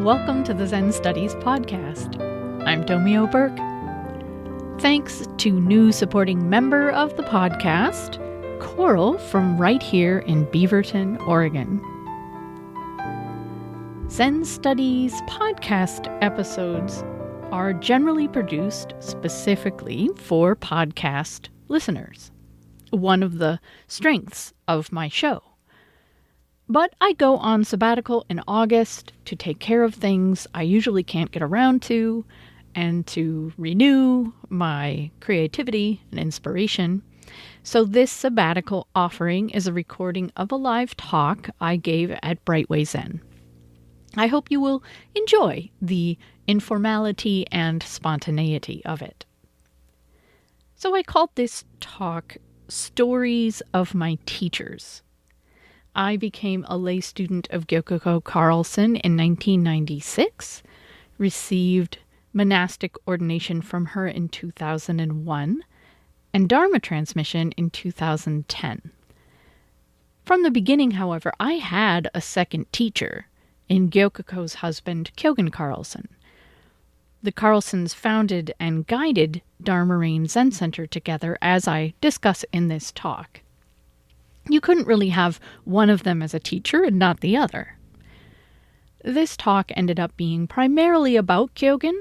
Welcome to the Zen Studies podcast. I'm Domio Burke. Thanks to new supporting member of the podcast, Coral from right here in Beaverton, Oregon. Zen Studies podcast episodes are generally produced specifically for podcast listeners, one of the strengths of my show. But I go on sabbatical in August to take care of things I usually can't get around to and to renew my creativity and inspiration. So this sabbatical offering is a recording of a live talk I gave at Way Zen. I hope you will enjoy the informality and spontaneity of it. So I called this talk Stories of My Teachers. I became a lay student of Gyokuko Carlson in 1996, received monastic ordination from her in 2001, and Dharma transmission in 2010. From the beginning, however, I had a second teacher in Gyokuko's husband, Kyogen Carlson. The Carlsons founded and guided Dharma Zen Center together, as I discuss in this talk. You couldn't really have one of them as a teacher and not the other. This talk ended up being primarily about Kyogen,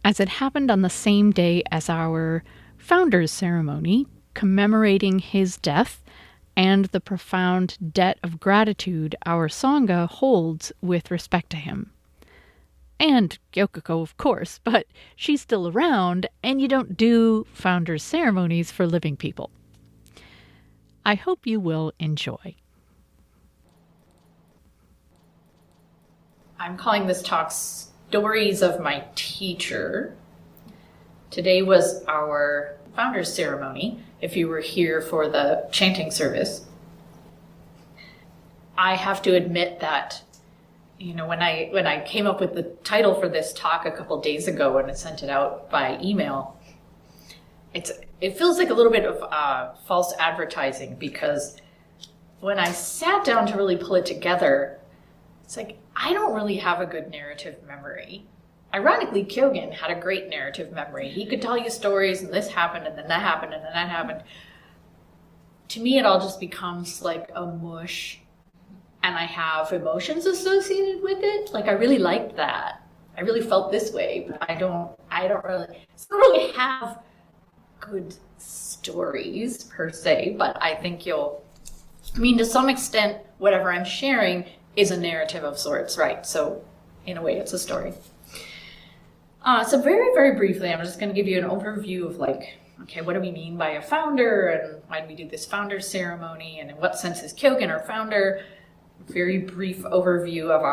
as it happened on the same day as our founders ceremony, commemorating his death and the profound debt of gratitude our Sangha holds with respect to him. And Gyokuko, of course, but she's still around, and you don't do founders ceremonies for living people. I hope you will enjoy. I'm calling this talk Stories of My Teacher. Today was our founders ceremony, if you were here for the chanting service. I have to admit that, when I came up with the title for this talk a couple days ago and I sent it out by email, it feels like a little bit of false advertising, because when I sat down to really pull it together, it's like, I don't really have a good narrative memory. Ironically, Kyogen had a great narrative memory. He could tell you stories, and this happened, and then that happened, and then that happened. To me, it all just becomes like a mush, and I have emotions associated with it. Like, I really liked that. I really felt this way, but I don't really have good stories per se, but I think to some extent, whatever I'm sharing is a narrative of sorts, right? So in a way, it's a story. So very, very briefly, I'm just going to give you an overview of what do we mean by a founder, and why do we do this founder ceremony, and in what sense is Kyogen our founder? Very brief overview of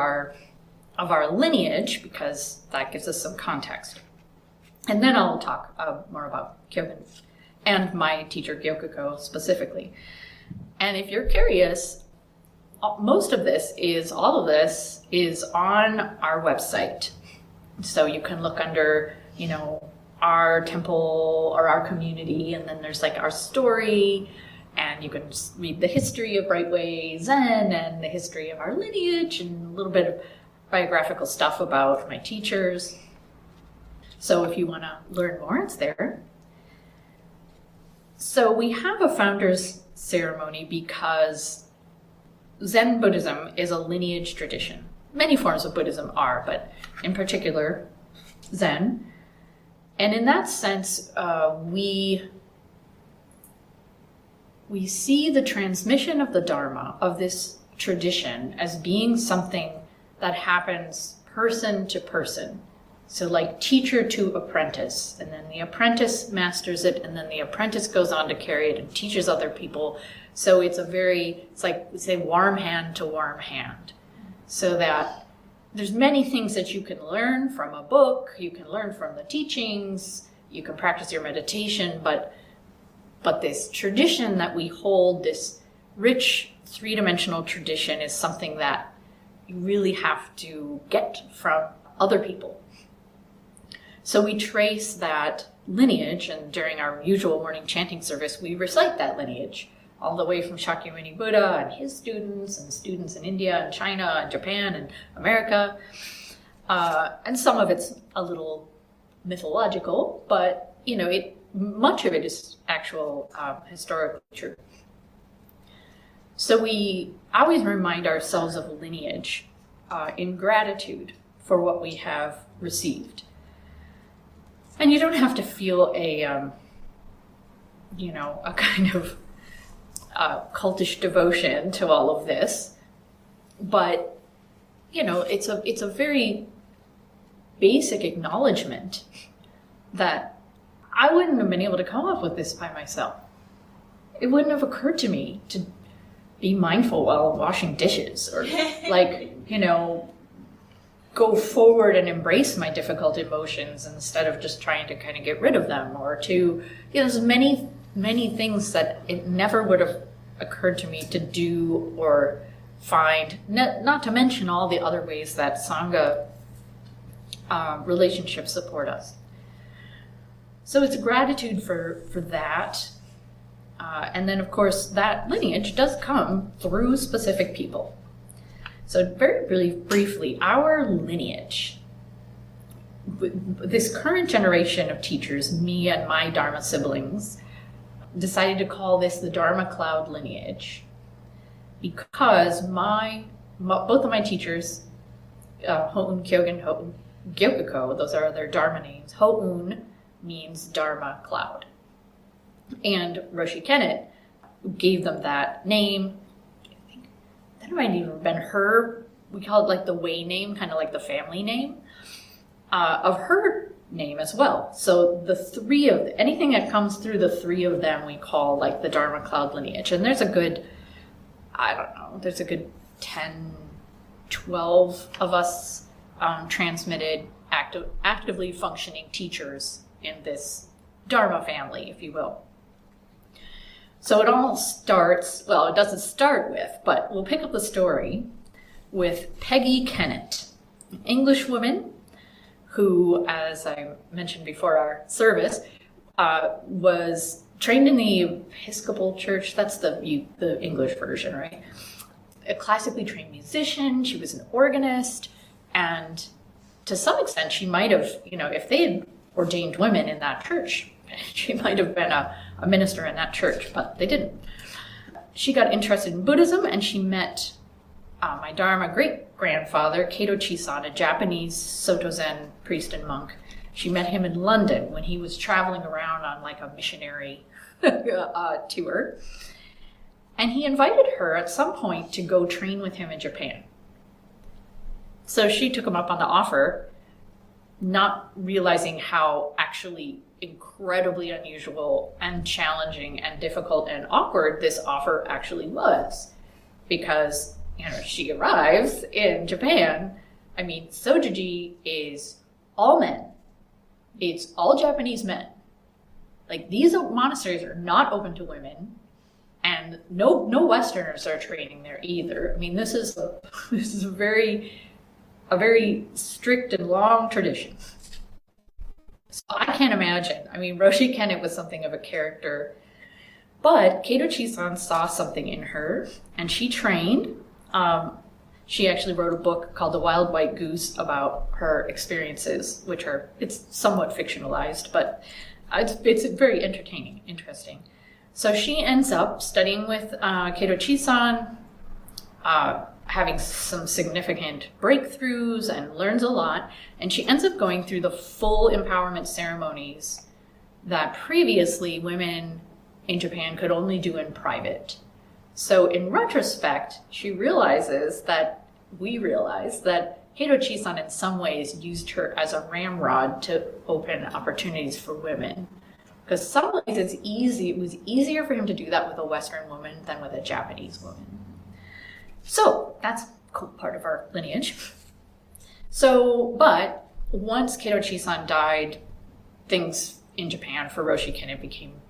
our lineage, because that gives us some context. And then I'll talk more about Kyogen and my teacher Gyokuko specifically. And if you're curious, all of this is on our website. So you can look under, our temple or our community, and then there's our story, and you can just read the history of Way Zen and the history of our lineage and a little bit of biographical stuff about my teachers. So if you want to learn more, it's there. So we have a founders ceremony because Zen Buddhism is a lineage tradition. Many forms of Buddhism are, but in particular, Zen. And in that sense, we see the transmission of the Dharma, of this tradition, as being something that happens person to person. So like teacher to apprentice, and then the apprentice masters it, and then the apprentice goes on to carry it and teaches other people. So it's like we say warm hand to warm hand. So that there's many things that you can learn from a book, you can learn from the teachings, you can practice your meditation, but this tradition that we hold, this rich three-dimensional tradition, is something that you really have to get from other people. So we trace that lineage, and during our usual morning chanting service, we recite that lineage all the way from Shakyamuni Buddha and his students and students in India and China and Japan and America. And some of it's a little mythological, but, much of it is actual historically true. So we always remind ourselves of lineage in gratitude for what we have received. And you don't have to feel a kind of cultish devotion to all of this, but it's a very basic acknowledgement that I wouldn't have been able to come up with this by myself. It wouldn't have occurred to me to be mindful while washing dishes, or go forward and embrace my difficult emotions instead of just trying to kind of get rid of them, or to, there's many things that it never would have occurred to me to do or find, not to mention all the other ways that Sangha relationships support us. So it's gratitude for that. And then, of course, that lineage does come through specific people. So very briefly, our lineage, this current generation of teachers, me and my Dharma siblings, decided to call this the Dharma cloud lineage because both of my teachers, Houn, Kyogen, Houn, Gyokuko, those are their Dharma names. Houn means Dharma cloud. And Roshi Kennett gave them that name. I think that might have even been her, we call it like the Way name, kind of like the family name, of her name as well. So the three of, anything that comes through the three of them, we call like the Dharma cloud lineage. And there's a good, there's a good 10, 12 of us transmitted, actively functioning teachers in this Dharma family, if you will. So it all starts, well, it doesn't start with, but we'll pick up the story with Peggy Kennett, an English woman who, as I mentioned before our service, was trained in the Episcopal Church. That's the English version, right? A classically trained musician. She was an organist. And to some extent, she might have, if they had ordained women in that church, she might have been a minister in that church, but they didn't. She got interested in Buddhism, and she met my Dharma great-grandfather, Kato Chisan, a Japanese Soto Zen priest and monk. She met him in London when he was traveling around on like a missionary tour. And he invited her at some point to go train with him in Japan. So she took him up on the offer, not realizing how actually incredibly unusual and challenging and difficult and awkward this offer actually was. Because, she arrives in Japan. I mean, Sojoji is all men. It's all Japanese men. Like, these monasteries are not open to women, and no Westerners are training there either. I mean, this is a very strict and long tradition. So I can't imagine. I mean, Roshi Kennett was something of a character, but Kato Chisan saw something in her, and she trained. She actually wrote a book called The Wild White Goose about her experiences, it's somewhat fictionalized, but it's very interesting. So she ends up studying with Kato Chisan, having some significant breakthroughs, and learns a lot. And she ends up going through the full empowerment ceremonies that previously women in Japan could only do in private. So in retrospect, we realize that Kato Chisan in some ways used her as a ramrod to open opportunities for women. Because some ways it was easier for him to do that with a Western woman than with a Japanese woman. So that's a cool part of our lineage. But once Kato Chisan died, things in Japan for Roshi Kennett became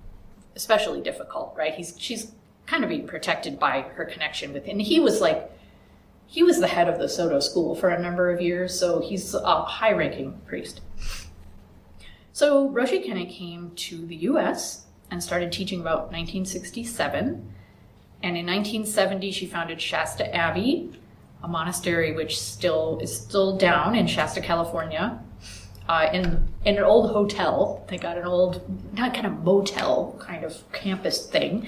especially difficult, right? She's kind of being protected by her connection with him. And he was the head of the Soto school for a number of years, so he's a high-ranking priest. So Roshi Kennett came to the U.S. and started teaching about 1967. And in 1970, she founded Shasta Abbey, a monastery which is still down in Shasta, California, in an old hotel. They got an old, not kind of motel kind of campus thing.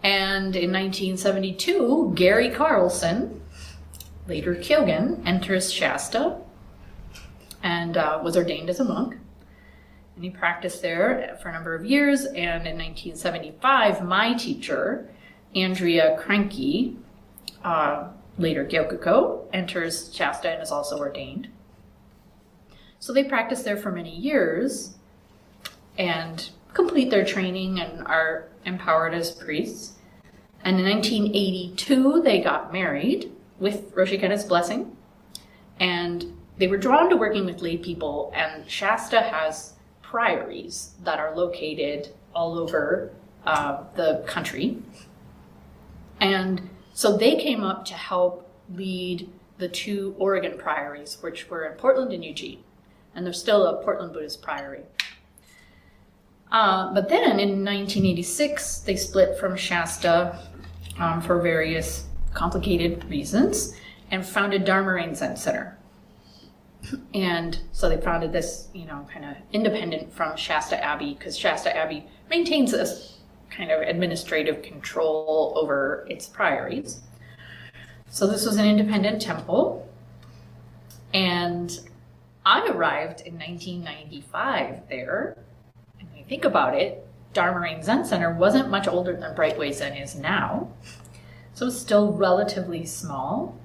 And in 1972, Gary Carlson, later Kyogen, enters Shasta and was ordained as a monk. And he practiced there for a number of years. And in 1975, my teacher, Andrea Cranky, later Gyokuko, enters Shasta and is also ordained. So they practice there for many years and complete their training and are empowered as priests. And in 1982, they got married with Roshi Kenna's blessing. And they were drawn to working with lay people, and Shasta has priories that are located all over the country. And so they came up to help lead the 2 Oregon priories, which were in Portland and Eugene. And there's still a Portland Buddhist priory. But then in 1986, they split from Shasta for various complicated reasons and founded Dharma Zen Center. And so they founded this, kind of independent from Shasta Abbey, because Shasta Abbey maintains this kind of administrative control over its priories. So this was an independent temple. And I arrived in 1995 there. And when you think about it, Dharma Zen Center wasn't much older than Way Zen is now. So it's still relatively small.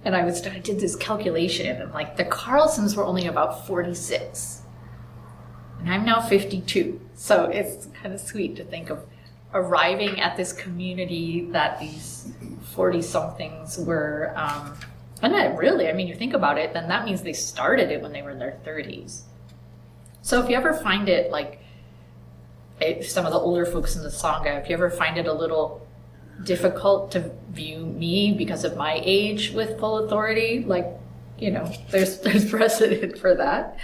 And I did this calculation, and the Carlsons were only about 46. And I'm now 52. So it's kind of sweet to think of arriving at this community that these 40-somethings were, and not really, you think about it, then that means they started it when they were in their 30s. So if you ever find it, if some of the older folks in the Sangha, if you ever find it a little difficult to view me because of my age with full authority, there's precedent for that.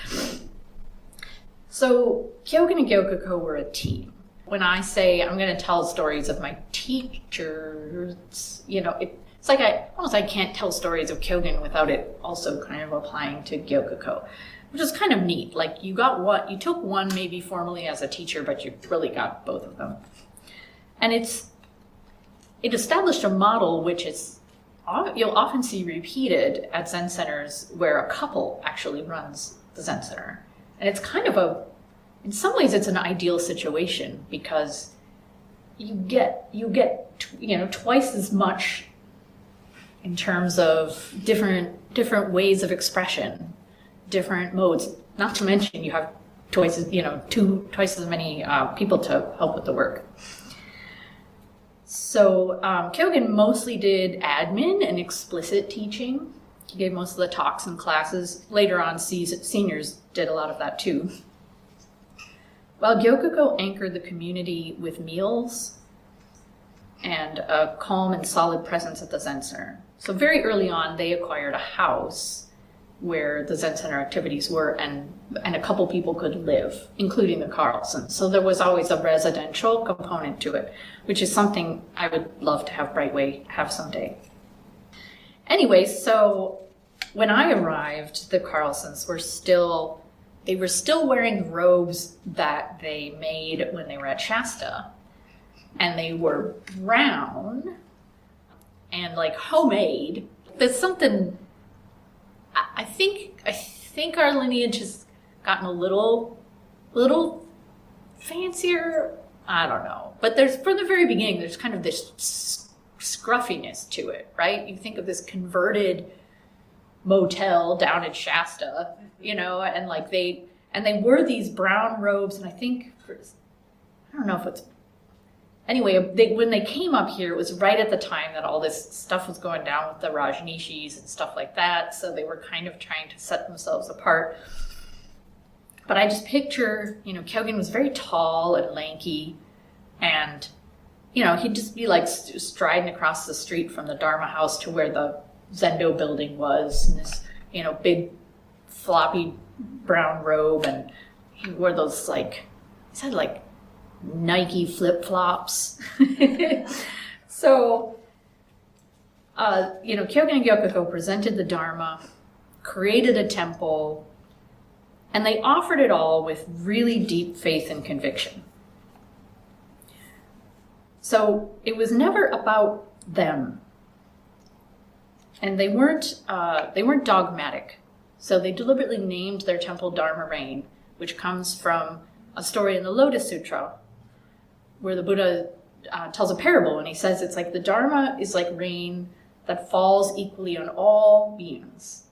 So Kyogen and Gyokuko were a team. When I say I'm going to tell stories of my teachers, it's like I can't tell stories of Kyogen without it also kind of applying to Gyokuko, which is kind of neat. You took one maybe formally as a teacher, but you really got both of them. And it established a model which you'll often see repeated at Zen centers where a couple actually runs the Zen center. And it's kind of in some ways it's an ideal situation, because you get twice as much in terms of different ways of expression, different modes, not to mention you have twice as many people to help with the work. So Kyogen mostly did admin and explicit teaching. He gave most of the talks and classes. Later on, seniors did a lot of that too. While Gyokuko anchored the community with meals and a calm and solid presence at the Zen Center. So very early on, they acquired a house where the Zen Center activities were, and a couple people could live, including the Carlsons. So there was always a residential component to it, which is something I would love to have Brightway have someday. Anyway, so when I arrived, the Carlsons were still wearing robes that they made when they were at Shasta. And they were brown and homemade. There's something, I think our lineage has gotten a little fancier. I don't know. But from the very beginning, there's kind of this scruffiness to it, right? You think of this converted motel down in Shasta, and they wore these brown robes, and I don't know if it's, anyway, when they came up here, it was right at the time that all this stuff was going down with the Rajneeshis and stuff like that, so they were kind of trying to set themselves apart. But I just picture, Kyogen was very tall and lanky, and, he'd just be striding across the street from the Dharma house to where the Zendo building was, in this, big floppy brown robe, and he wore those Nike flip-flops. So Kyogen and Gyokuko presented the Dharma, created a temple, and they offered it all with really deep faith and conviction. So it was never about them. And they weren't dogmatic. So they deliberately named their temple Dharma Rain, which comes from a story in the Lotus Sutra, where the Buddha tells a parable, and he says it's like the Dharma is like rain that falls equally on all beings.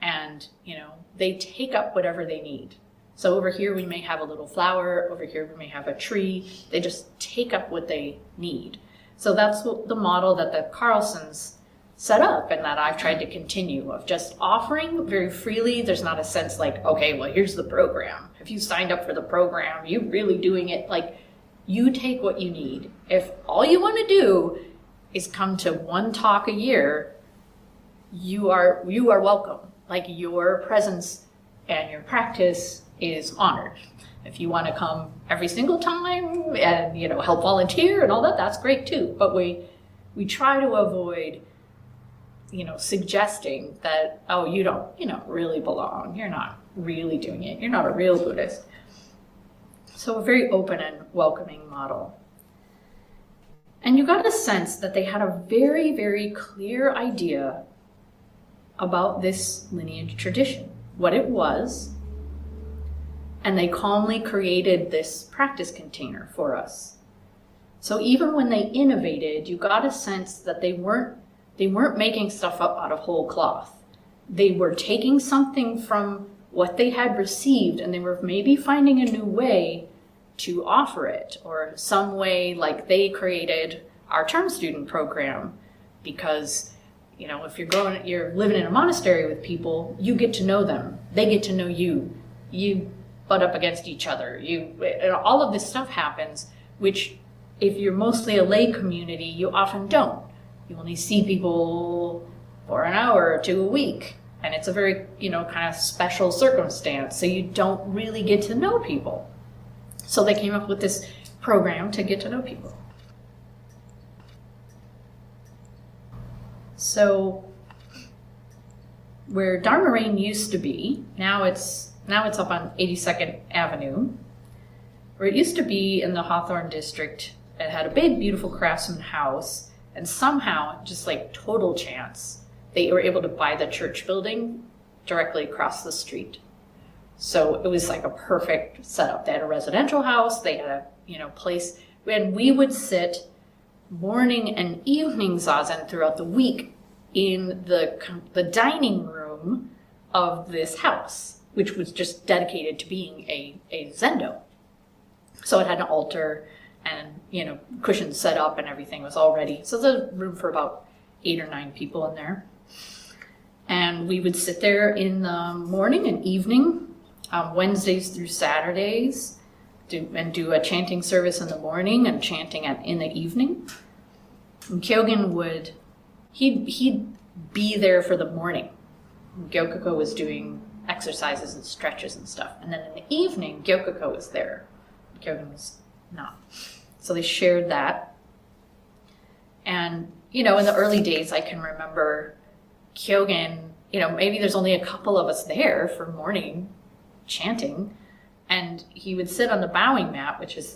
And, they take up whatever they need. So over here we may have a little flower, over here we may have a tree. They just take up what they need. So that's the model that the Carlsons set up, and that I've tried to continue, of just offering very freely. There's not a sense like, okay, well, here's the program. If you signed up for the program, you really doing it. Like, you take what you need. If all you want to do is come to one talk a year, you are welcome. Like, your presence and your practice is honored. If you want to come every single time and, help volunteer and all that, that's great too. But we try to avoid, suggesting that, oh, you don't, really belong. You're not really doing it. You're not a real Buddhist. So a very open and welcoming model. And you got a sense that they had a very, very clear idea about this lineage tradition, what it was, and they calmly created this practice container for us. So even when they innovated, you got a sense that they weren't making stuff up out of whole cloth. They were taking something from what they had received, and they were maybe finding a new way to offer it, or some way, like they created our term student program, because if you're living in a monastery with people, you get to know them, they get to know you, you butt up against each other, all of this stuff happens, which if you're mostly a lay community, you often don't. You only see people for an hour or two a week, and it's a very kind of special circumstance, so you don't really get to know people. So they came up with this program to get to know people. So where Dharma Rain used to be, now it's up on 82nd Avenue, where it used to be in the Hawthorne district. It had a big, beautiful craftsman house, and somehow, just like total chance, they were able to buy the church building directly across the street. So it was like a perfect setup. They had a residential house, they had a place, and we would sit morning and evening zazen throughout the week in the dining room of this house, which was just dedicated to being a zendo. So it had an altar and cushions set up and everything was all ready. So there's room for about 8 or 9 people in there. And we would sit there in the morning and evening, Wednesdays through Saturdays, do a chanting service in the morning and chanting in the evening. And Kyogen he'd be there for the morning. Gyokuko was doing exercises and stretches and stuff. And then in the evening, Gyokuko was there. Kyogen was not. So they shared that. And, in the early days, I can remember Kyogen, maybe there's only a couple of us there for morning chanting. And he would sit on the bowing mat, which is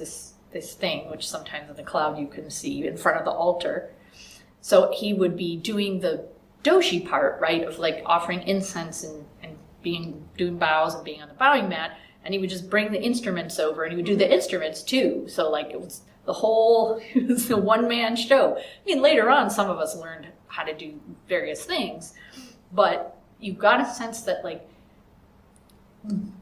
this thing, which sometimes in the cloud you can see in front of the altar. So he would be doing the doshi part, right, of like offering incense and doing bows and being on the bowing mat. And he would just bring the instruments over, and he would do the instruments too. So like it was a one-man show. I mean, later on, some of us learned how to do various things, but you got a sense that like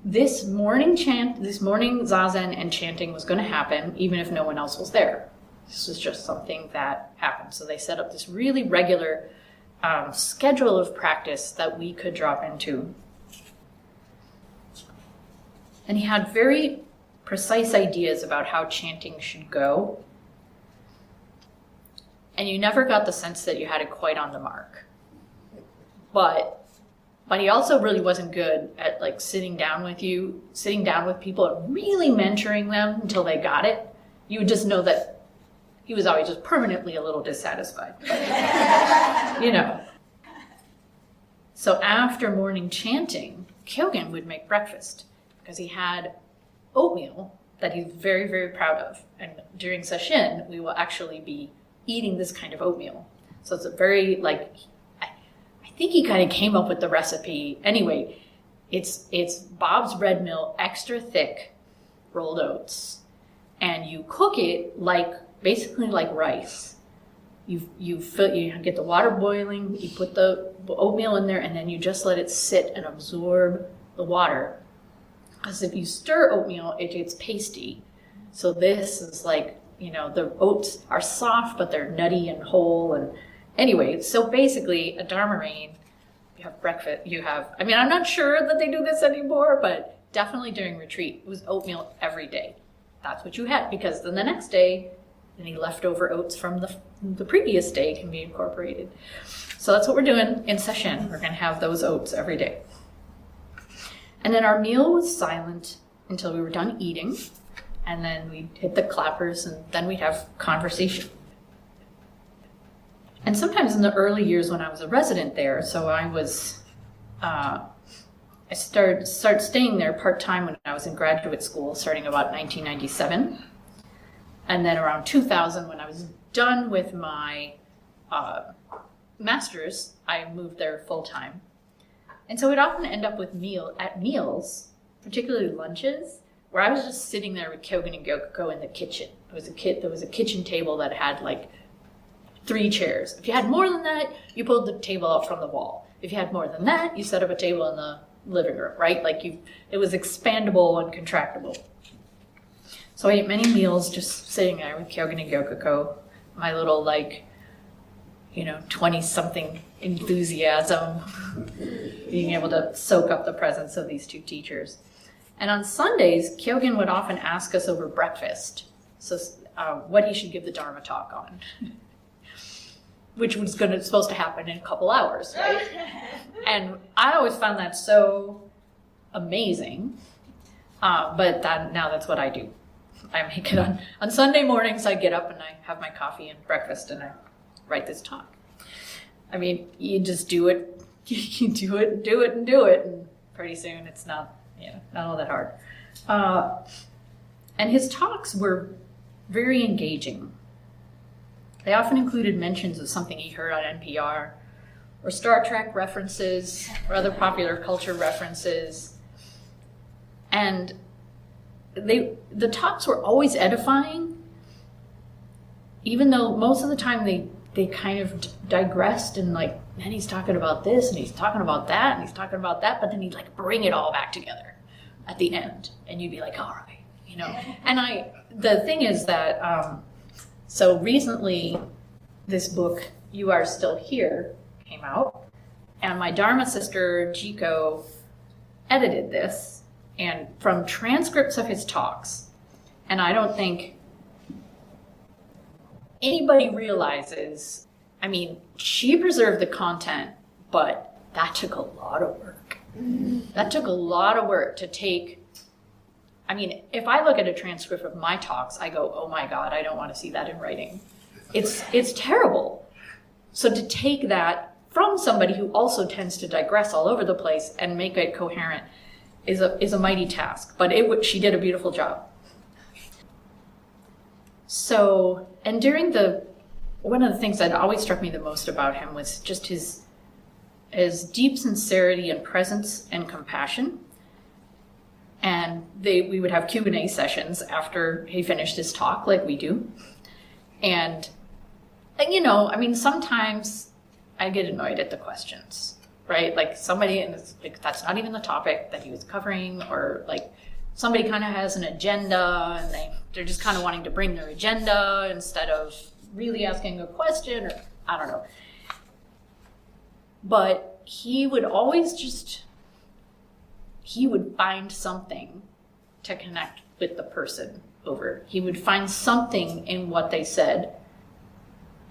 this morning zazen and chanting was going to happen, even if no one else was there. This was just something that happened. So they set up this really regular schedule of practice that we could drop into. And he had very precise ideas about how chanting should go. And you never got the sense that you had it quite on the mark. But he also really wasn't good at like sitting down with people and really mentoring them until they got it. You would just know that, he was always just permanently a little dissatisfied. But, you know. So after morning chanting, Kyogen would make breakfast because he had oatmeal that he's very, very proud of. And during sesshin, we will actually be eating this kind of oatmeal. So it's a very, like, I think he kind of came up with the recipe. Anyway, it's Bob's red mill, extra thick rolled oats. And you cook it like, basically like rice. You get the water boiling, you put the oatmeal in there, and then you just let it sit and absorb the water. Because if you stir oatmeal, it gets pasty. So this is like, you know, the oats are soft, but they're nutty and whole. And anyway, so basically a Dharma rain, you have breakfast, I mean, I'm not sure that they do this anymore, but definitely during retreat, it was oatmeal every day. That's what you had, because then the next day, any leftover oats from the previous day can be incorporated. So that's what we're doing in sesshin. We're going to have those oats every day. And then our meal was silent until we were done eating. And then we'd hit the clappers, and then we'd have conversation. And sometimes in the early years when I was a resident there, so I started staying there part-time when I was in graduate school, starting about 1997. And then around 2000, when I was done with my master's, I moved there full-time. And so we'd often end up with meals, particularly lunches, where I was just sitting there with Kyogen and Gyokuko in the kitchen. There was a kitchen table that had like 3 chairs. If you had more than that, you pulled the table out from the wall. If you had more than that, you set up a table in the living room, right? Like it was expandable and contractible. So I ate many meals just sitting there with Kyogen and Gyokuko, my little 20-something enthusiasm, being able to soak up the presence of these 2 teachers. And on Sundays, Kyogen would often ask us over breakfast, so what he should give the Dharma talk on, which was supposed to happen in a couple hours, right? And I always found that so amazing, but now that's what I do. I make it on Sunday mornings. I get up and I have my coffee and breakfast and I write this talk. I mean, you just do it. You do it, and pretty soon it's not all that hard. And his talks were very engaging. They often included mentions of something he heard on NPR, or Star Trek references, or other popular culture references. And the talks were always edifying, even though most of the time they kind of digressed and man, he's talking about this and he's talking about that and he's talking about that, but then he'd bring it all back together at the end, and you'd be like, all right, And the thing is that so recently this book, You Are Still Here, came out, and my Dharma sister Jiko edited this. And from transcripts of his talks, and I don't think anybody realizes, I mean, she preserved the content, but that took a lot of work. That took a lot of work to take. I mean, if I look at a transcript of my talks, I go, oh my God, I don't want to see that in writing. It's terrible. So to take that from somebody who also tends to digress all over the place and make it coherent is a mighty task, but she did a beautiful job. So, and one of the things that always struck me the most about him was just his deep sincerity and presence and compassion. And we would have Q&A sessions after he finished his talk, like we do. And I mean, sometimes I get annoyed at the questions. Right? Like somebody, and that's not even the topic that he was covering, or somebody kind of has an agenda and they're just kind of wanting to bring their agenda instead of really asking a question, or I don't know. But he would always he would find something to connect with the person over. He would find something in what they said,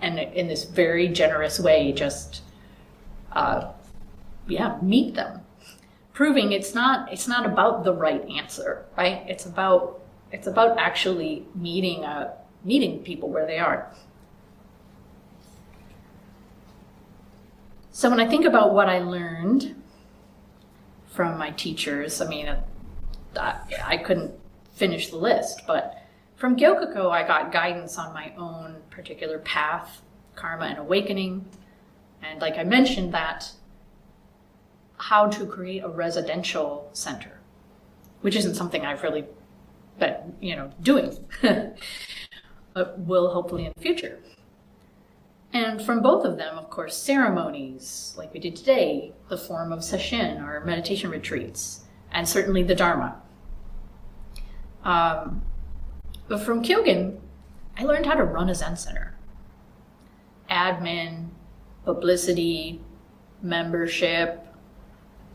and in this very generous way, just meet them, proving it's not about the right answer, right? It's about actually meeting a meeting people where they are. So when I think about what I learned from my teachers, I mean, I couldn't finish the list, but from Gyokuko, I got guidance on my own particular path, karma and awakening. And like I mentioned, that how to create a residential center, which isn't something I've really been, doing, but will hopefully in the future. And from both of them, of course, ceremonies, like we did today, the form of sesshin or meditation retreats, and certainly the Dharma. But from Kyogen, I learned how to run a Zen Center. Admin, publicity, membership,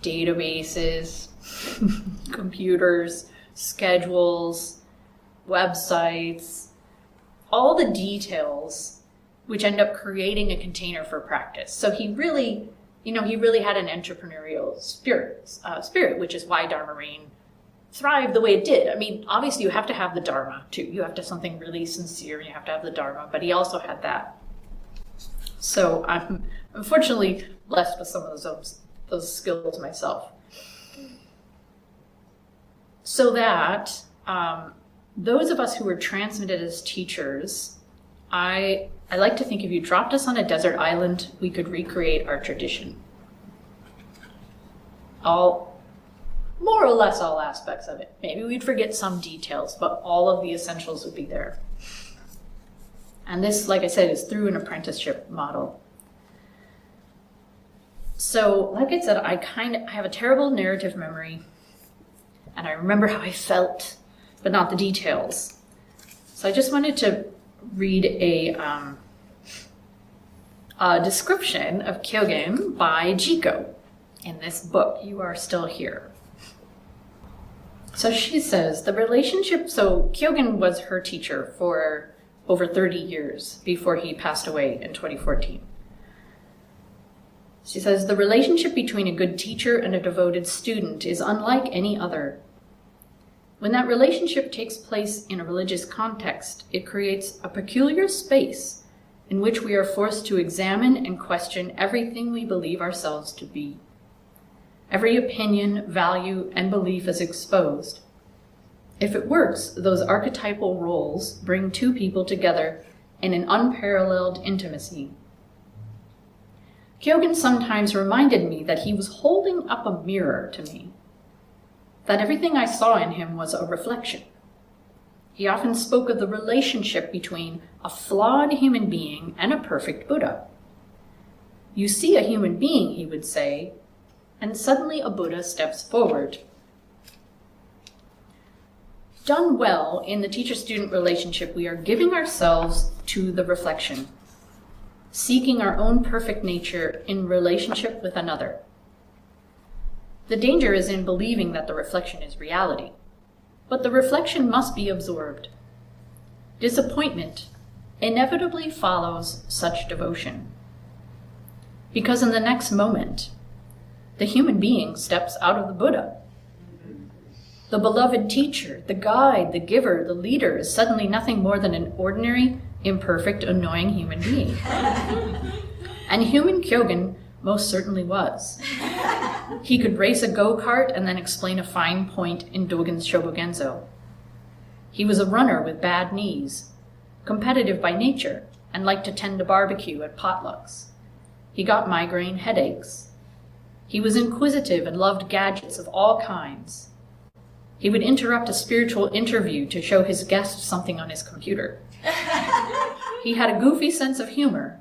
databases, computers, schedules, websites, all the details which end up creating a container for practice. So he really had an entrepreneurial spirit, which is why Dharma Rain thrived the way it did. I mean, obviously you have to have the Dharma too. You have to have something really sincere, you have to have the Dharma, but he also had that. So I'm unfortunately blessed with some of those skills myself. So that those of us who were transmitted as teachers, I like to think if you dropped us on a desert island, we could recreate our tradition. More or less all aspects of it. Maybe we'd forget some details, but all of the essentials would be there. And this, like I said, is through an apprenticeship model. So, like I said, I have a terrible narrative memory, and I remember how I felt, but not the details. So I just wanted to read a description of Kyogen by Jiko in this book, You Are Still Here. So she says, so Kyogen was her teacher for over 30 years before he passed away in 2014. She says, the relationship between a good teacher and a devoted student is unlike any other. When that relationship takes place in a religious context, it creates a peculiar space in which we are forced to examine and question everything we believe ourselves to be. Every opinion, value, and belief is exposed. If it works, those archetypal roles bring two people together in an unparalleled intimacy. Kyogen sometimes reminded me that he was holding up a mirror to me, that everything I saw in him was a reflection. He often spoke of the relationship between a flawed human being and a perfect Buddha. You see a human being, he would say, and suddenly a Buddha steps forward. Done well in the teacher-student relationship, we are giving ourselves to the reflection, seeking our own perfect nature in relationship with another. The danger is in believing that the reflection is reality, but the reflection must be absorbed. Disappointment inevitably follows such devotion, because in the next moment, the human being steps out of the Buddha. The beloved teacher, the guide, the giver, the leader is suddenly nothing more than an ordinary, imperfect, annoying human being. And human Kyogen most certainly was. He could race a go-kart and then explain a fine point in Dogen's Shobogenzo. He was a runner with bad knees, competitive by nature, and liked to tend a barbecue at potlucks. He got migraine headaches. He was inquisitive and loved gadgets of all kinds. He would interrupt a spiritual interview to show his guest something on his computer. He had a goofy sense of humor,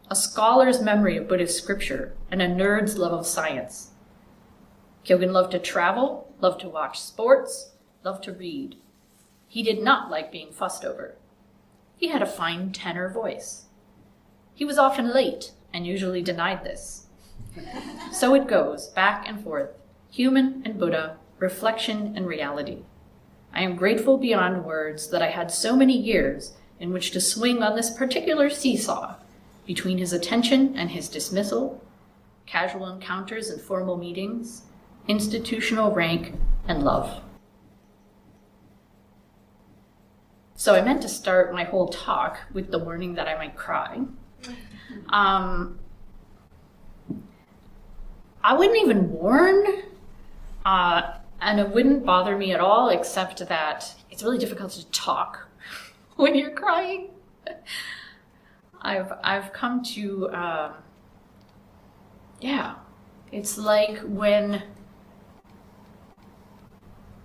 a scholar's memory of Buddhist scripture, and a nerd's love of science. Kyogen loved to travel, loved to watch sports, loved to read. He did not like being fussed over. He had a fine tenor voice. He was often late and usually denied this. So it goes, back and forth, human and Buddha, reflection and reality. I am grateful beyond words that I had so many years in which to swing on this particular seesaw between his attention and his dismissal, casual encounters and formal meetings, institutional rank and love. So I meant to start my whole talk with the warning that I might cry. I wouldn't even warn, and it wouldn't bother me at all, except that it's really difficult to talk when you're crying. I've come to, it's like when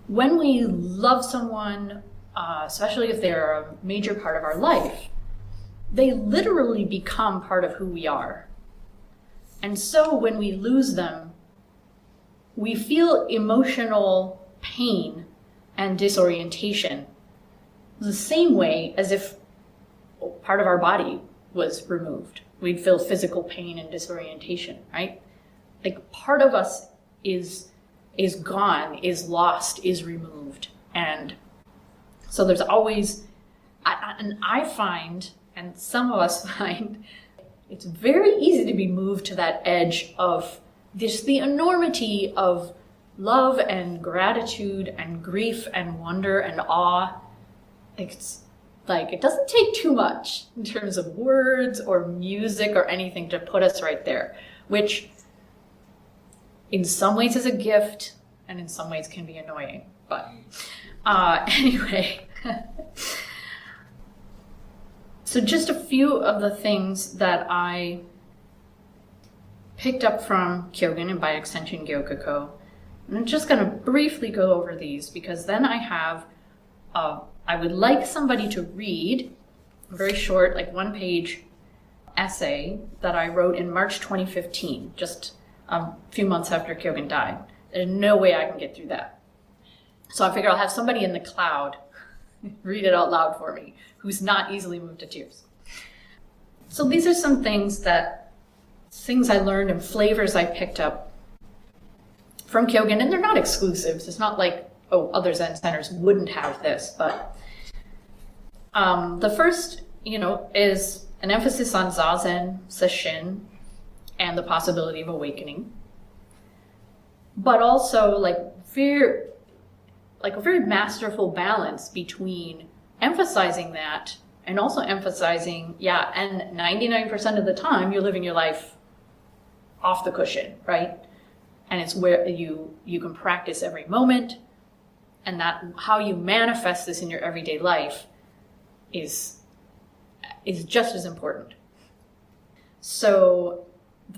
we love someone, especially if they're a major part of our life, they literally become part of who we are. And so when we lose them, we feel emotional pain and disorientation the same way as if part of our body was removed. We'd feel physical pain and disorientation, right? Like part of us is gone, is lost, is removed. And so there's always, and I find, and some of us find, it's very easy to be moved to that edge of the enormity of love and gratitude and grief and wonder and awe. It's like, it doesn't take too much in terms of words or music or anything to put us right there, which in some ways is a gift and in some ways can be annoying. But anyway, so just a few of the things that I picked up from Kyogen and by extension Gyokuko. And I'm just going to briefly go over these because then I have, I would like somebody to read a very short, like 1-page essay that I wrote in March 2015, just a few months after Kyogen died. There's no way I can get through that. So I figure I'll have somebody in the cloud read it out loud for me who's not easily moved to tears. So these are some things I learned and flavors I picked up from Kyogen, and they're not exclusives. It's not like, oh, other Zen centers wouldn't have this, but the first, is an emphasis on Zazen, Sesshin, and the possibility of awakening. But also a very masterful balance between emphasizing that and also emphasizing, and 99% of the time you're living your life off the cushion, right? And it's where you can practice every moment, and that how you manifest this in your everyday life is just as important. So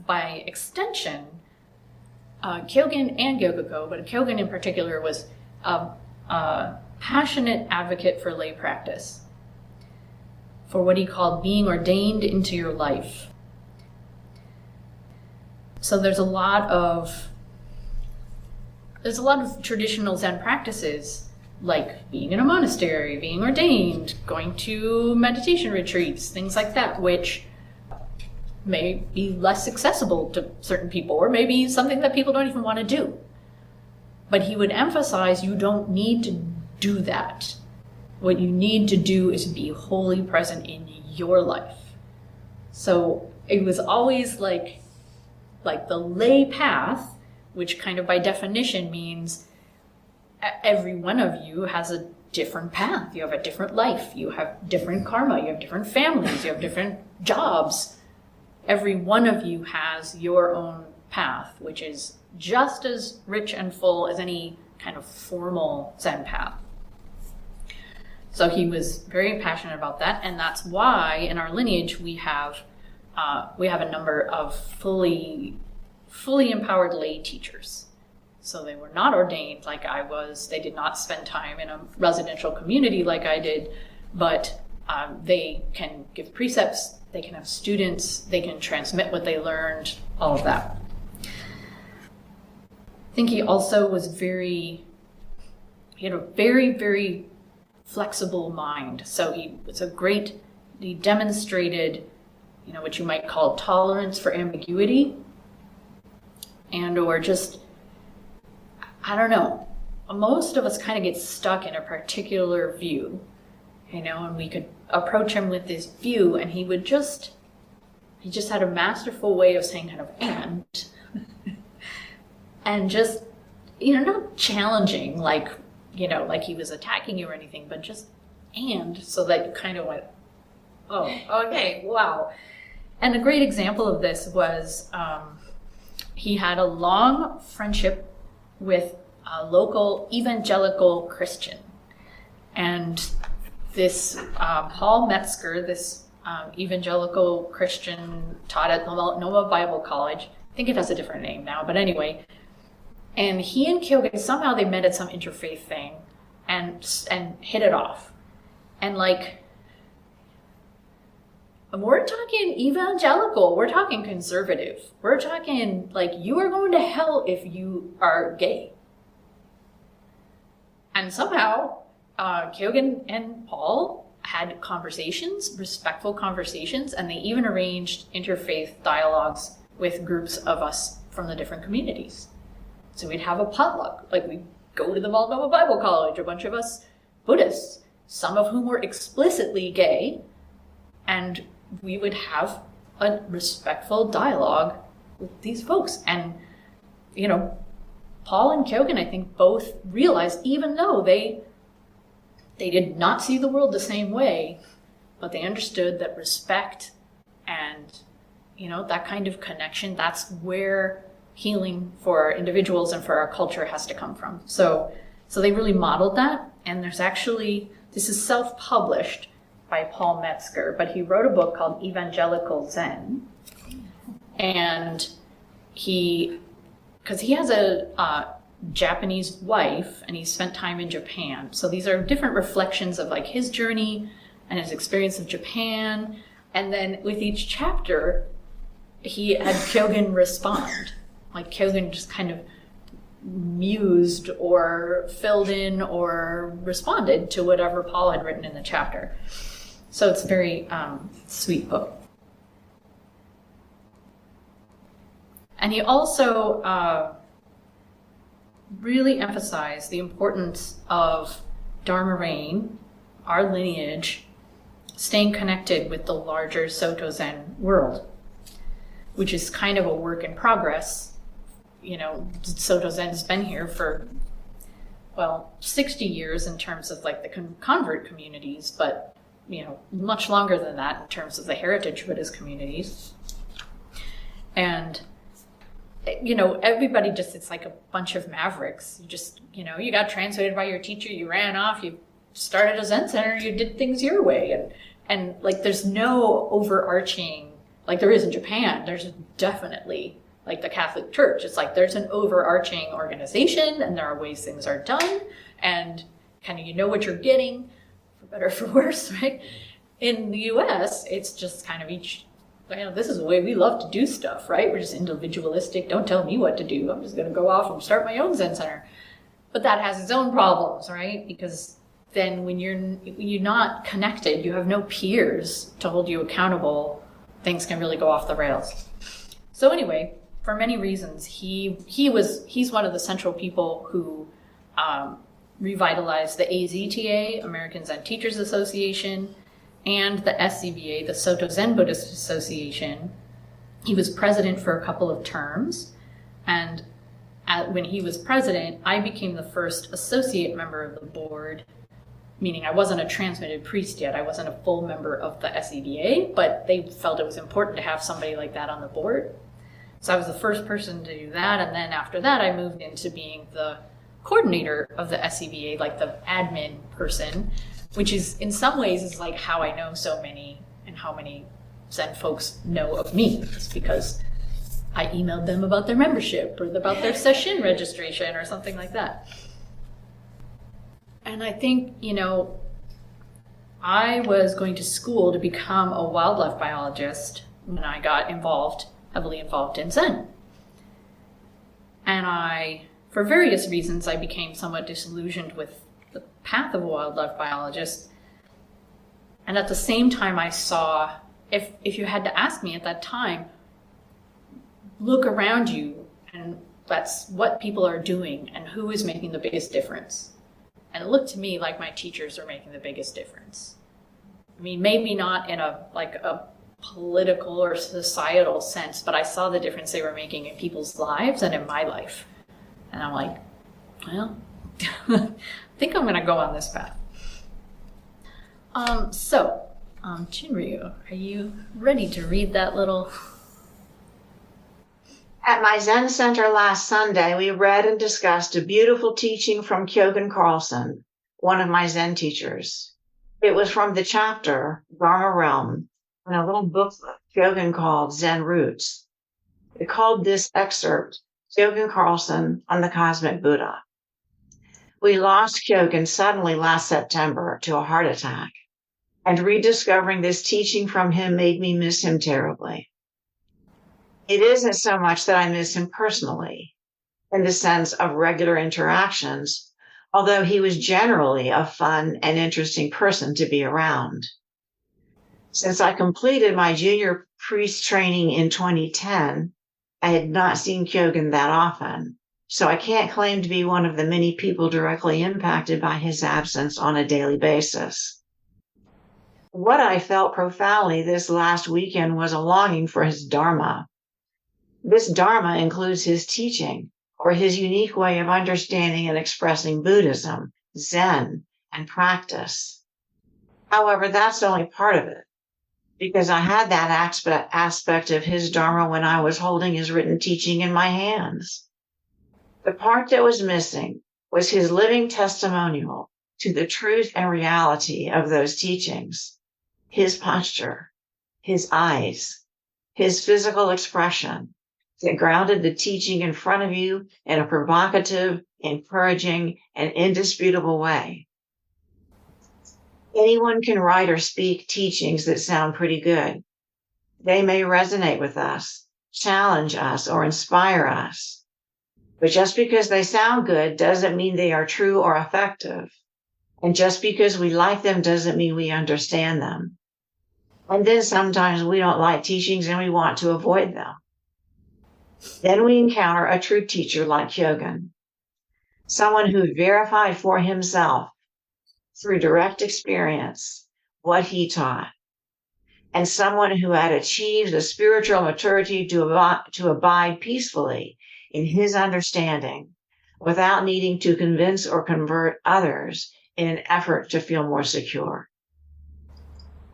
by extension, Kyogen and Gyokuko, but Kyogen in particular, was a passionate advocate for lay practice, for what he called being ordained into your life. So there's a lot of traditional Zen practices, like being in a monastery, being ordained, going to meditation retreats, things like that, which may be less accessible to certain people, or maybe something that people don't even want to do. But he would emphasize you don't need to do that. What you need to do is be wholly present in your life. So it was always like the lay path, which kind of by definition means every one of you has a different path. You have a different life. You have different karma. You have different families. You have different jobs. Every one of you has your own path, which is just as rich and full as any kind of formal Zen path. So he was very passionate about that, and that's why in our lineage we have a number of fully empowered lay teachers. So they were not ordained like I was. They did not spend time in a residential community like I did, but they can give precepts, they can have students, they can transmit what they learned, all of that. I think he also was he had a very, very flexible mind. So he demonstrated, what you might call tolerance for ambiguity, and or just, I don't know, most of us kind of get stuck in a particular view, and we could approach him with this view, and he just had a masterful way of saying kind of and just, not challenging like he was attacking you or anything, but just and, so that you kind of went, oh, okay, wow. And a great example of this was he had a long friendship with a local evangelical Christian. And this Paul Metzger, this evangelical Christian, taught at Nova Bible College. I think it has a different name now, but anyway. And he and Kyogen, somehow they met at some interfaith thing and hit it off. And like, we're talking evangelical, we're talking conservative, we're talking like you are going to hell if you are gay. And somehow Kyogen and Paul had conversations, respectful conversations, and they even arranged interfaith dialogues with groups of us from the different communities. So we'd have a potluck, like we'd go to the Nova Bible College, a bunch of us Buddhists, some of whom were explicitly gay, and we would have a respectful dialogue with these folks. And, you know, Paul and Kyogen, I think, both realized, even though they did not see the world the same way, but they understood that respect and, you know, that kind of connection, that's where healing for individuals and for our culture has to come from. So they really modeled that. And there's actually, this is self-published by Paul Metzger, but he wrote a book called Evangelical Zen. And because he has a Japanese wife and he spent time in Japan. So these are different reflections of like his journey and his experience of Japan. And then with each chapter, he had Kyogen respond. Like Kyogen just kind of mused or filled in or responded to whatever Paul had written in the chapter. So it's a very sweet book. And he also really emphasized the importance of Dharma reign, our lineage, staying connected with the larger Soto Zen world, which is kind of a work in progress. You know, Soto Zen has been here for, 60 years in terms of like the convert communities, but, you know, much longer than that in terms of the heritage Buddhist communities. And, you know, everybody just, it's like a bunch of mavericks. You just, you know, you got translated by your teacher, you ran off, you started a Zen Center, you did things your way. And like, there's no overarching, like there is in Japan, there's definitely like the Catholic Church. It's like there's an overarching organization and there are ways things are done and kind of you know what you're getting, for better or for worse, right? In the US, it's just kind of each, you know, this is the way we love to do stuff, right? We're just individualistic. Don't tell me what to do. I'm just going to go off and start my own Zen Center. But that has its own problems, right? Because then when you're not connected, you have no peers to hold you accountable, things can really go off the rails. So anyway, for many reasons, he's one of the central people who revitalized the AZTA, American Zen Teachers Association, and the SCBA, the Soto Zen Buddhist Association. He was president for a couple of terms, and when he was president, I became the first associate member of the board, meaning I wasn't a transmitted priest yet. I wasn't a full member of the SCBA, but they felt it was important to have somebody like that on the board. So I was the first person to do that, and then after that I moved into being the coordinator of the SCBA, like the admin person, which is in some ways is like how I know so many and how many Zen folks know of me. It's because I emailed them about their membership or about their session registration or something like that. And I think, you know, I was going to school to become a wildlife biologist when I got heavily involved in Zen. And for various reasons, I became somewhat disillusioned with the path of a wildlife biologist. And at the same time, I saw, if you had to ask me at that time, look around you, and that's what people are doing and who is making the biggest difference. And it looked to me like my teachers are making the biggest difference. I mean, maybe not in a political or societal sense, but I saw the difference they were making in people's lives and in my life. And I'm like, well, I think I'm going to go on this path. Chinryu, are you ready to read that little... At my Zen Center last Sunday, we read and discussed a beautiful teaching from Kyogen Carlson, one of my Zen teachers. It was from the chapter, Dharma Realm, in a little booklet Kyogen called Zen Roots. It called this excerpt, Kyogen Carlson on the Cosmic Buddha. We lost Kyogen suddenly last September to a heart attack, and rediscovering this teaching from him made me miss him terribly. It isn't so much that I miss him personally, in the sense of regular interactions, although he was generally a fun and interesting person to be around. Since I completed my junior priest training in 2010, I had not seen Kyogen that often, so I can't claim to be one of the many people directly impacted by his absence on a daily basis. What I felt profoundly this last weekend was a longing for his Dharma. This Dharma includes his teaching, or his unique way of understanding and expressing Buddhism, Zen, and practice. However, that's only part of it, because I had that aspect of his Dharma when I was holding his written teaching in my hands. The part that was missing was his living testimonial to the truth and reality of those teachings, his posture, his eyes, his physical expression that grounded the teaching in front of you in a provocative, encouraging, and indisputable way. Anyone can write or speak teachings that sound pretty good. They may resonate with us, challenge us, or inspire us. But just because they sound good doesn't mean they are true or effective. And just because we like them doesn't mean we understand them. And then sometimes we don't like teachings and we want to avoid them. Then we encounter a true teacher like Kyogen, someone who verified for himself through direct experience what he taught, and someone who had achieved the spiritual maturity to abide peacefully in his understanding without needing to convince or convert others in an effort to feel more secure.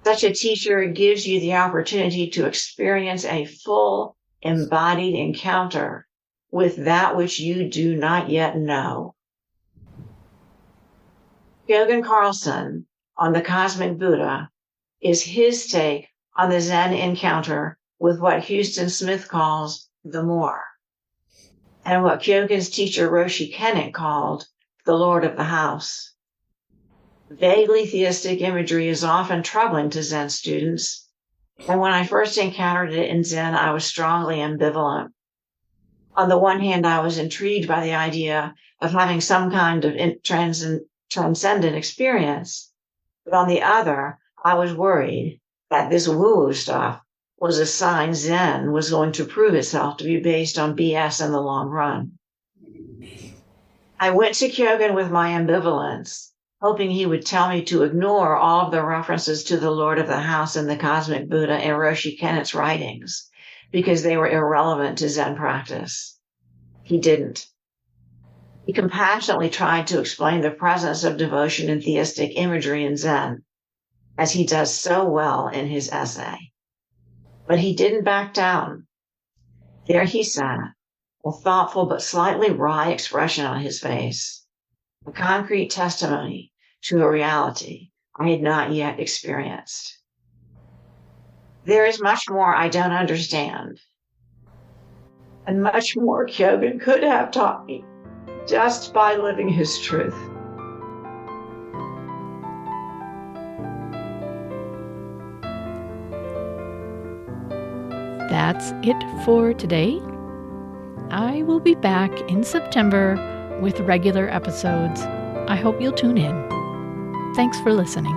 Such a teacher gives you the opportunity to experience a full, embodied encounter with that which you do not yet know. Kyogen Carlson on the Cosmic Buddha is his take on the Zen encounter with what Houston Smith calls the More, and what Kyogen's teacher Roshi Kennett called the Lord of the House. Vaguely theistic imagery is often troubling to Zen students, and when I first encountered it in Zen, I was strongly ambivalent. On the one hand, I was intrigued by the idea of having some kind of transcendent experience, but on the other, I was worried that this woo-woo stuff was a sign Zen was going to prove itself to be based on BS in the long run. I went to Kyogen with my ambivalence, hoping he would tell me to ignore all of the references to the Lord of the House and the Cosmic Buddha in Roshi Kennett's writings, because they were irrelevant to Zen practice. He didn't. He compassionately tried to explain the presence of devotion and theistic imagery in Zen, as he does so well in his essay. But he didn't back down. There he sat, a thoughtful but slightly wry expression on his face, a concrete testimony to a reality I had not yet experienced. There is much more I don't understand, and much more Kyogen could have taught me just by living his truth. That's it for today. I will be back in September with regular episodes. I hope you'll tune in. Thanks for listening.